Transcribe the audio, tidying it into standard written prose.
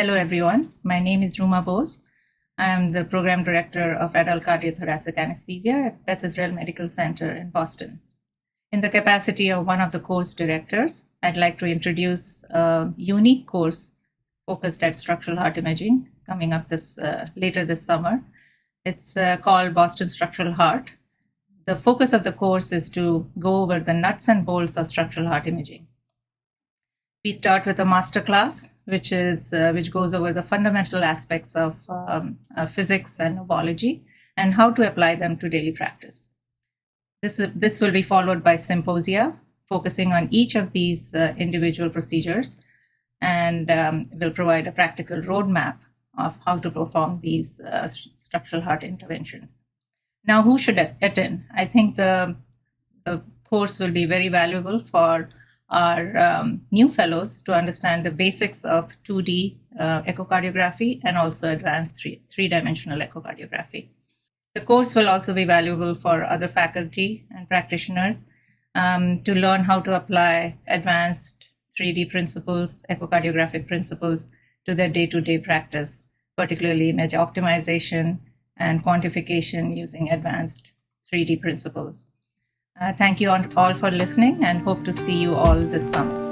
Hello, everyone. My name is Ruma Bose. I am the Program Director of Adult Cardiothoracic Anesthesia at Beth Israel Medical Center in Boston. In the capacity of one of the course directors, I'd like to introduce a unique course focused at structural heart imaging coming up later this summer. It's called Boston Structural Heart. The focus of the course is to go over the nuts and bolts of structural heart imaging. We start with a masterclass, which goes over the fundamental aspects of physics and neurology and how to apply them to daily practice. This will be followed by symposia, focusing on each of these individual procedures, and will provide a practical roadmap of how to perform these structural heart interventions. Now, who should attend? I think the course will be very valuable for our new fellows to understand the basics of 2D echocardiography and also advanced three-dimensional echocardiography. The course will also be valuable for other faculty and practitioners to learn how to apply advanced 3D principles, echocardiographic principles to their day-to-day practice, particularly image optimization and quantification using advanced 3D principles. Thank you all for listening and hope to see you all this summer.